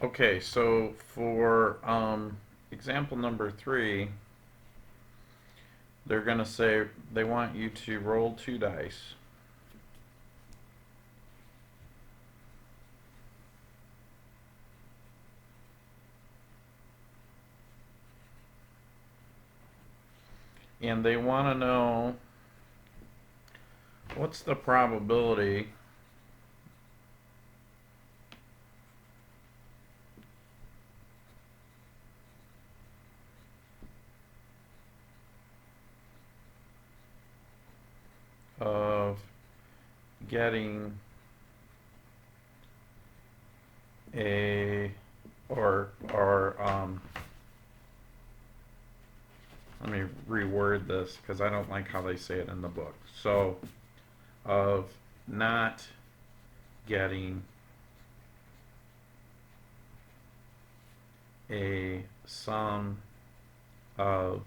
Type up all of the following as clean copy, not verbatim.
Okay, so for example number 3, they're going to say they want you to roll 2 dice. And they want to know what's the probability of getting a or let me reword this because I don't like how they say it in the book. So of not getting a sum of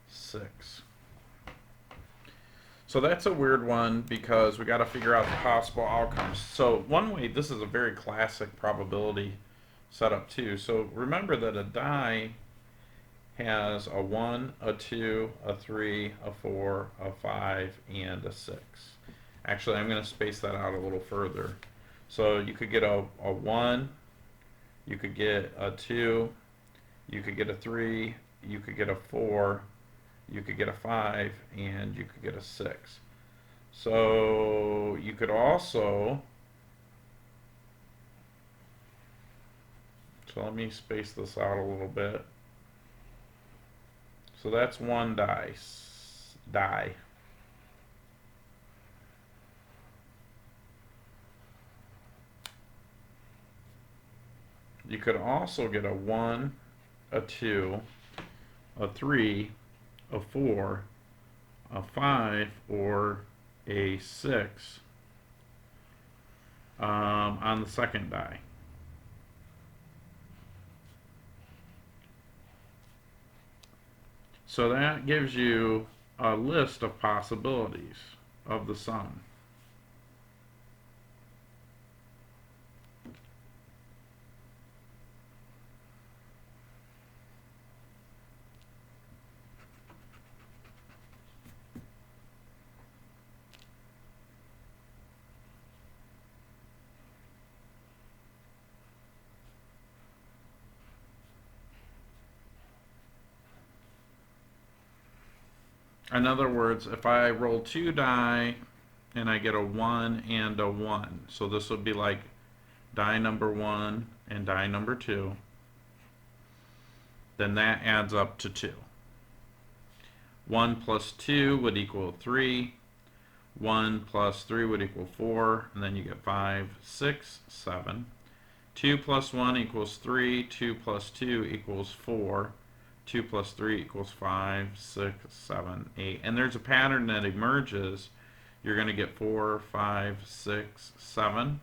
6. So that's a weird one because we got to figure out the possible outcomes. So one way, this is a very classic probability setup too. So remember that a die has a 1, a 2, a 3, a 4, a 5, and a 6. Actually, I'm going to space that out a little further. So you could get a 1, you could get a 2, you could get a 3, you could get a 4, you could get a 5, and you could get a 6. So you could also, so let me space this out a little bit. So that's one die. You could also get a 1, a 2, a 3, a 4, a 5, or a 6 on the second die. So that gives you a list of possibilities of the sum. In other words, if I roll 2 die and I get a 1 and a 1, so this would be like die number 1 and die number 2, then that adds up to 2. 1 plus 2 would equal 3. 1 plus 3 would equal 4, and then you get 5, 6, 7. 2 plus 1 equals 3. 2 plus 2 equals 4. 2 plus 3 equals 5, 6, 7, 8. And there's a pattern that emerges. You're going to get 4, 5, 6, 7,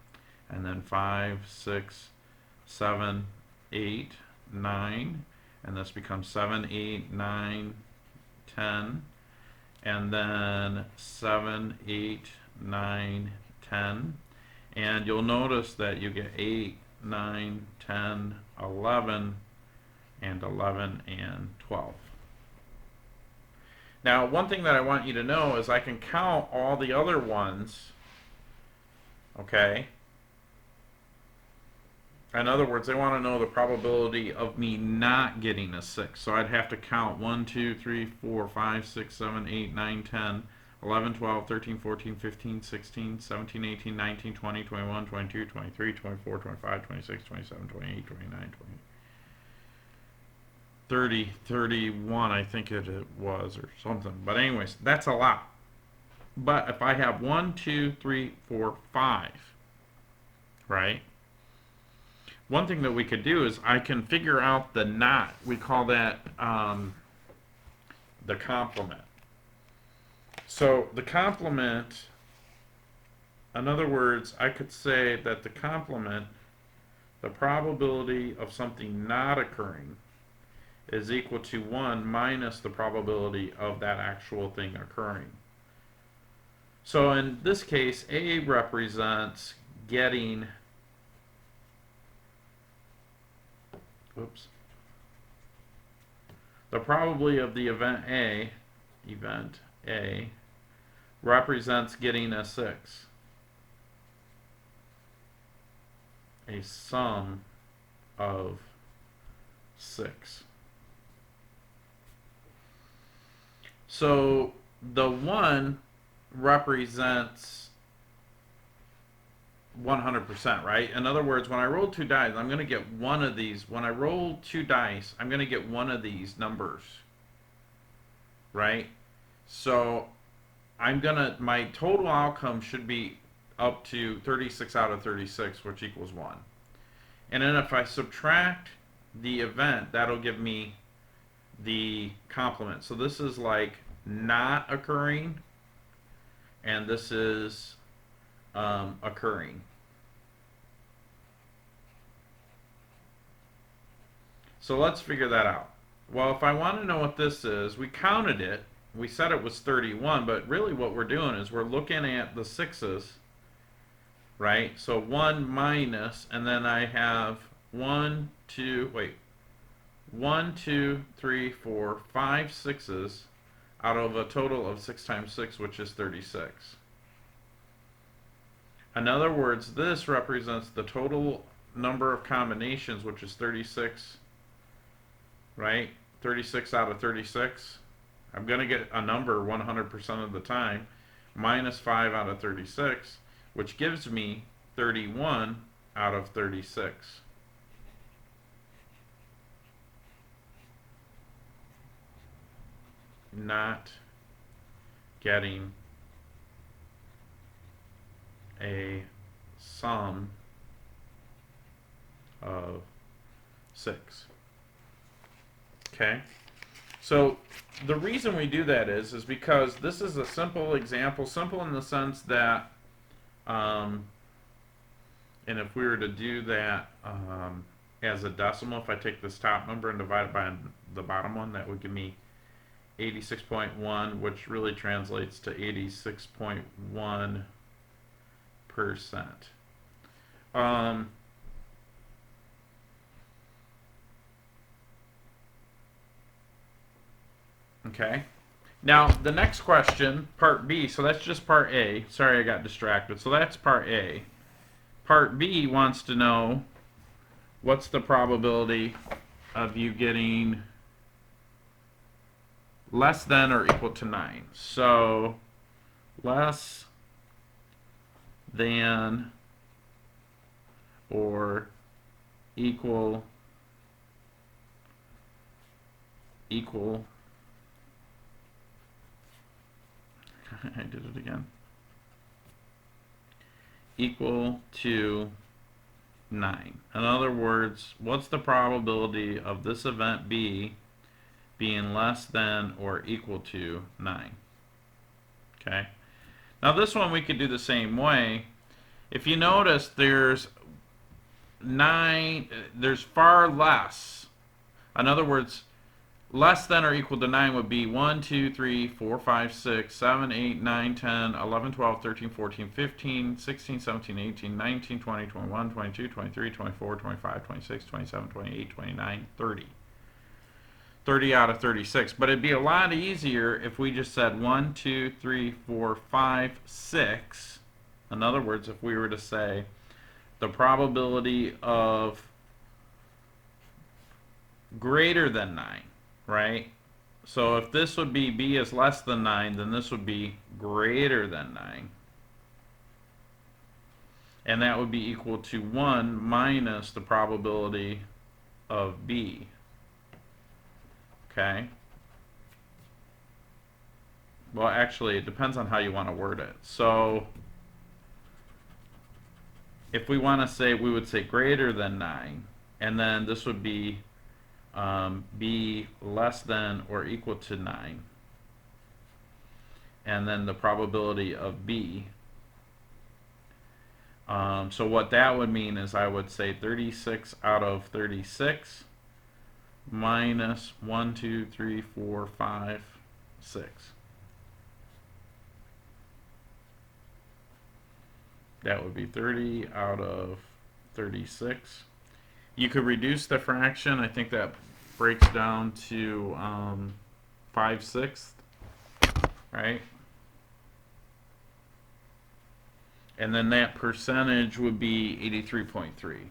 and then 5, 6, 7, 8, 9. And this becomes 7, 8, 9, 10. And then 7, 8, 9, 10. And you'll notice that you get 8, 9, 10, 11, and 11 and 12. Now, one thing that I want you to know is I can count all the other ones, okay? In other words, they want to know the probability of me not getting a 6. So I'd have to count 1, 2, 3, 4, 5, 6, 7, 8, 9, 10, 11, 12, 13, 14, 15, 16, 17, 18, 19, 20, 21, 22, 23, 24, 25, 26, 27, 28, 29, 20. 30, 31, I think it was, or something. But anyways, that's a lot. But if I have 1, 2, 3, 4, 5, right? One thing that we could do is I can figure out the not. We call that the complement. So the complement, in other words, I could say that the complement, the probability of something not occurring, is equal to 1 minus the probability of that actual thing occurring. So in this case, A represents getting oops, the probability of the event A represents getting a 6. A sum of 6. So the 1 represents 100%, right? In other words, when I roll 2 dice, I'm going to get one of these. When I roll 2 dice, I'm going to get one of these numbers, right? So my total outcome should be up to 36 out of 36, which equals 1. And then if I subtract the event, that'll give me the complement. So this is like not occurring, and this is occurring. So let's figure that out. Well, if I want to know what this is, we counted it. We said it was 31, but really what we're doing is we're looking at the 6s, right? So 1 minus, and then I have 1, 2, 3, 4, 5 6s out of a total of 6 times 6, which is 36. In other words, this represents the total number of combinations, which is 36, right? 36 out of 36. I'm going to get a number 100% of the time, minus 5 out of 36, which gives me 31 out of 36. Not getting a sum of 6. Okay? So the reason we do that is because this is a simple example, simple in the sense that, and if we were to do that as a decimal, if I take this top number and divide it by the bottom one, that would give me 86.1, which really translates to 86.1%. Okay. Now, the next question, part B, so that's just part A. Sorry, I got distracted. So that's part A. Part B wants to know what's the probability of you getting less than or equal to 9. So, less than or equal I did it again. Equal to 9. In other words, what's the probability of this event B being less than or equal to 9? Okay. Now this one we could do the same way. If you notice, there's far less. In other words, less than or equal to 9 would be 1, 2, 3, 4, 5, 6, 7, 8, 9, 10, 11, 12, 13, 14, 15, 16, 17, 18, 19, 20, 21, 22, 23, 24, 25, 26, 27, 28, 29, 30. 30 out of 36. But it'd be a lot easier if we just said 1, 2, 3, 4, 5, 6. In other words, if we were to say the probability of greater than 9, right? So if this would be B is less than 9, then this would be greater than 9. And that would be equal to 1 minus the probability of B. Okay? Well, actually, it depends on how you want to word it. So if we want to say, we would say greater than 9, and then this would be B less than or equal to 9, and then the probability of B. So what that would mean is I would say 36 out of 36 minus 1, 2, 3, 4, 5, 6. That would be 30 out of 36. You could reduce the fraction. I think that breaks down to 5/6, right? And then that percentage would be 83.3.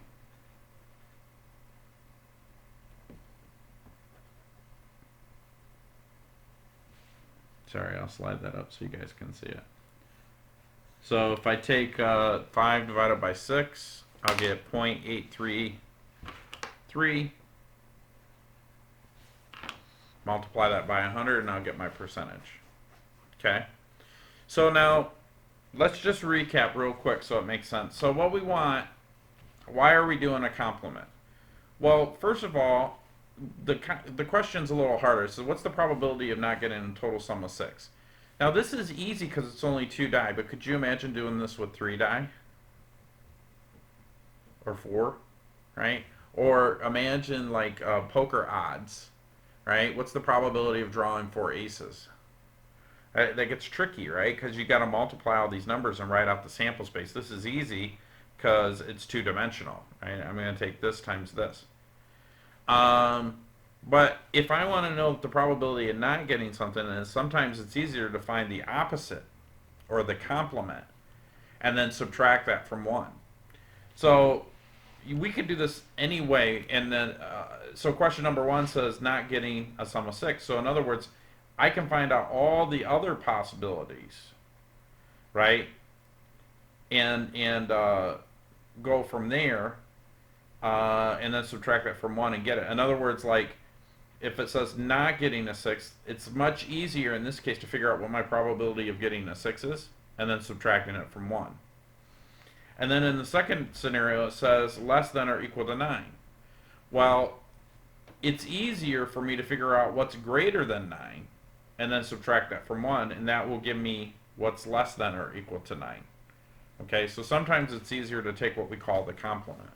Sorry, I'll slide that up so you guys can see it. So if I take 5 divided by 6, I'll get 0.833. Multiply that by 100 and I'll get my percentage. Okay? So now, let's just recap real quick so it makes sense. So what we want, why are we doing a complement? Well, first of all, the question's a little harder. So what's the probability of not getting a total sum of 6? Now this is easy because it's only 2 die, but could you imagine doing this with 3 die? Or 4, right? Or imagine like poker odds, right? What's the probability of drawing 4 aces? That gets tricky, right? Because you got to multiply all these numbers and write out the sample space. This is easy because it's 2-dimensional, right? I'm going to take this times this. But if I want to know the probability of not getting something, then sometimes it's easier to find the opposite or the complement and then subtract that from 1. So we could do this anyway, and then so question number 1 says not getting a sum of 6. So in other words, I can find out all the other possibilities, right? And go from there, and then subtract that from 1 and get it. In other words, like if it says not getting a 6, it's much easier in this case to figure out what my probability of getting a 6 is, and then subtracting it from 1. And then in the second scenario, it says less than or equal to 9. Well, it's easier for me to figure out what's greater than 9 and then subtract that from 1, and that will give me what's less than or equal to 9. Okay, so sometimes it's easier to take what we call the complement.